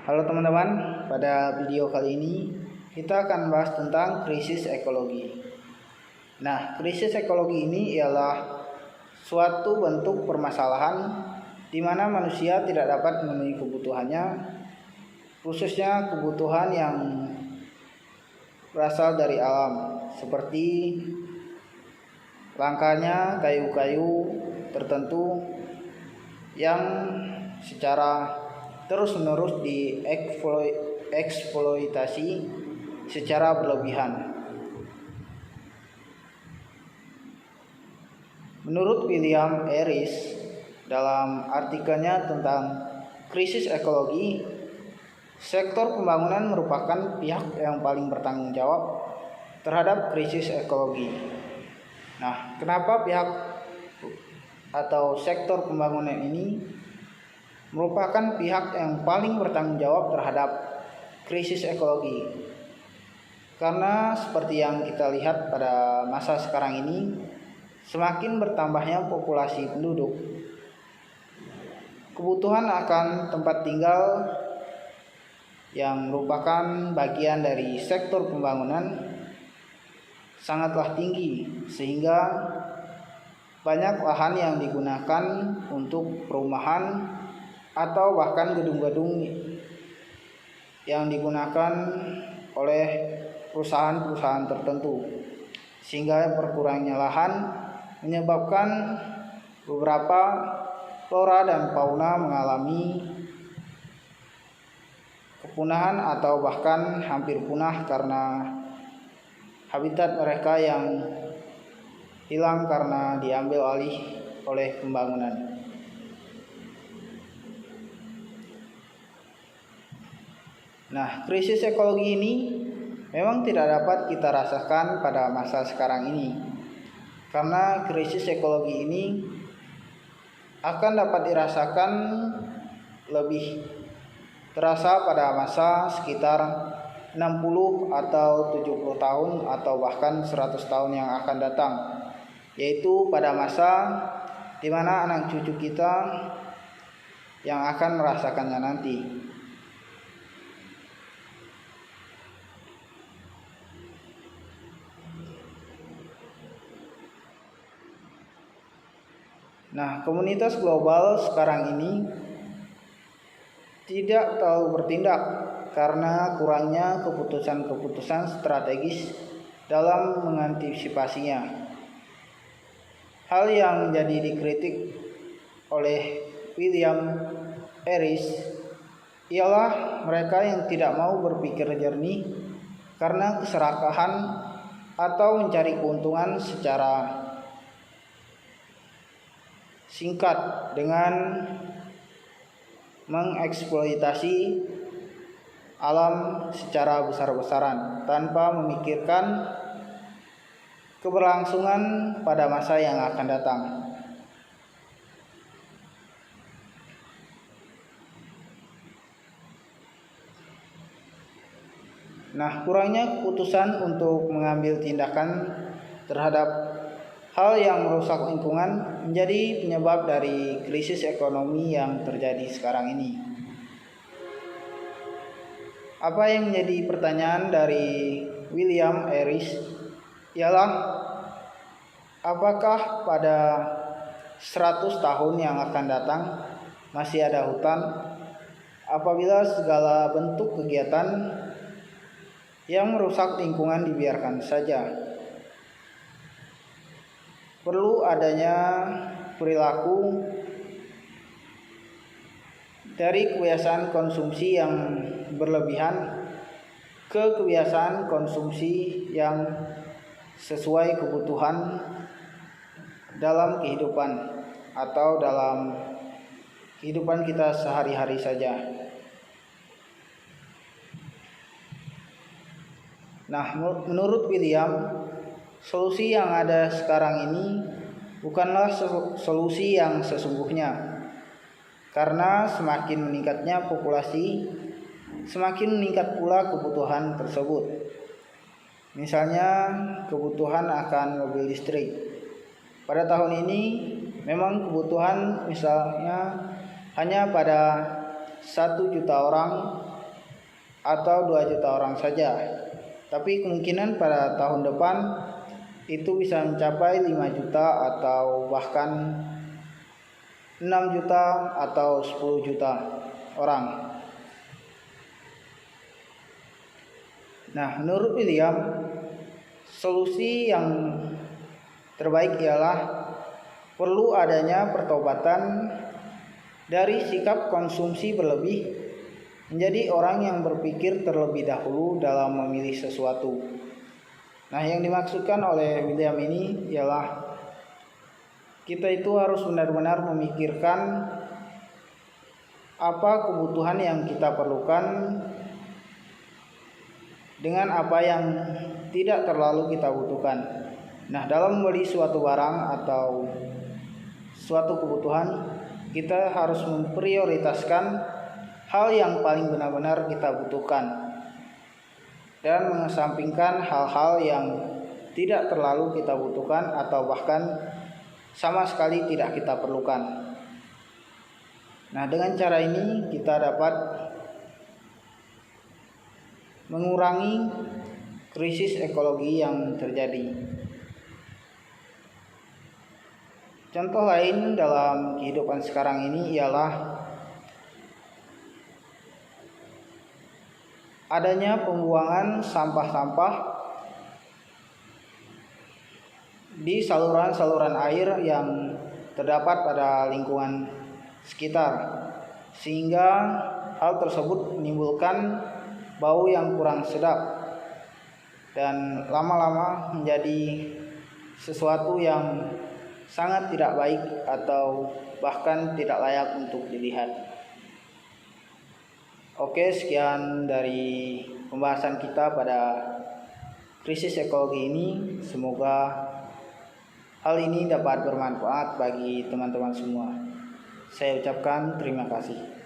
Halo teman-teman, pada video kali ini kita akan bahas tentang krisis ekologi. Nah, krisis ekologi ini ialah suatu bentuk permasalahan di mana manusia tidak dapat memenuhi kebutuhannya, khususnya kebutuhan yang berasal dari alam, seperti langkanya kayu-kayu tertentu yang secara terus-menerus dieksploitasi secara berlebihan. Menurut William Harris dalam artikelnya tentang krisis ekologi, sektor pembangunan merupakan pihak yang paling bertanggung jawab terhadap krisis ekologi. Nah, kenapa pihak atau sektor pembangunan ini merupakan pihak yang paling bertanggung jawab terhadap krisis ekologi? Karena seperti yang kita lihat pada masa sekarang ini, semakin bertambahnya populasi penduduk, kebutuhan akan tempat tinggal yang merupakan bagian dari sektor pembangunan sangatlah tinggi, sehingga banyak lahan yang digunakan untuk perumahan atau bahkan gedung-gedung yang digunakan oleh perusahaan-perusahaan tertentu, sehingga berkurangnya lahan menyebabkan beberapa flora dan fauna mengalami kepunahan atau bahkan hampir punah karena habitat mereka yang hilang karena diambil alih oleh pembangunan. Nah, krisis ekologi ini memang tidak dapat kita rasakan pada masa sekarang ini, karena krisis ekologi ini akan dapat dirasakan lebih terasa pada masa sekitar 60 atau 70 tahun atau bahkan 100 tahun yang akan datang, yaitu pada masa di mana anak cucu kita yang akan merasakannya nanti. Nah, komunitas global sekarang ini tidak terlalu bertindak karena kurangnya keputusan-keputusan strategis dalam mengantisipasinya. Hal yang menjadi dikritik oleh William Harris ialah mereka yang tidak mau berpikir jernih karena keserakahan atau mencari keuntungan secara singkat dengan mengeksploitasi alam secara besar-besaran tanpa memikirkan keberlangsungan pada masa yang akan datang. Nah, kurangnya keputusan untuk mengambil tindakan terhadap hal yang merusak lingkungan menjadi penyebab dari krisis ekonomi yang terjadi sekarang ini. Apa yang menjadi pertanyaan dari William Harris ialah, apakah pada 100 tahun yang akan datang masih ada hutan apabila segala bentuk kegiatan yang merusak lingkungan dibiarkan saja? Perlu adanya perilaku dari kebiasaan konsumsi yang berlebihan ke kebiasaan konsumsi yang sesuai kebutuhan dalam kehidupan atau dalam kehidupan kita sehari-hari saja. Nah, menurut William, solusi yang ada sekarang ini bukanlah solusi yang sesungguhnya, karena semakin meningkatnya populasi, semakin meningkat pula kebutuhan tersebut. Misalnya kebutuhan akan mobil listrik. Pada tahun ini memang kebutuhan misalnya hanya pada 1 juta orang atau 2 juta orang saja. Tapi kemungkinan pada tahun depan itu bisa mencapai 5 juta atau bahkan 6 juta atau 10 juta orang. Nah, menurut William, solusi yang terbaik ialah perlu adanya pertobatan dari sikap konsumsi berlebih menjadi orang yang berpikir terlebih dahulu dalam memilih sesuatu. Nah, yang dimaksudkan oleh William ini ialah kita itu harus benar-benar memikirkan apa kebutuhan yang kita perlukan dengan apa yang tidak terlalu kita butuhkan. Nah, dalam membeli suatu barang atau suatu kebutuhan, kita harus memprioritaskan hal yang paling benar-benar kita butuhkan dan mengesampingkan hal-hal yang tidak terlalu kita butuhkan atau bahkan sama sekali tidak kita perlukan. Nah, dengan cara ini kita dapat mengurangi krisis ekologi yang terjadi. Contoh lain dalam kehidupan sekarang ini ialah adanya pembuangan sampah-sampah di saluran-saluran air yang terdapat pada lingkungan sekitar, sehingga hal tersebut menimbulkan bau yang kurang sedap dan lama-lama menjadi sesuatu yang sangat tidak baik atau bahkan tidak layak untuk dilihat. Oke, sekian dari pembahasan kita pada krisis ekologi ini. Semoga hal ini dapat bermanfaat bagi teman-teman semua. Saya ucapkan terima kasih.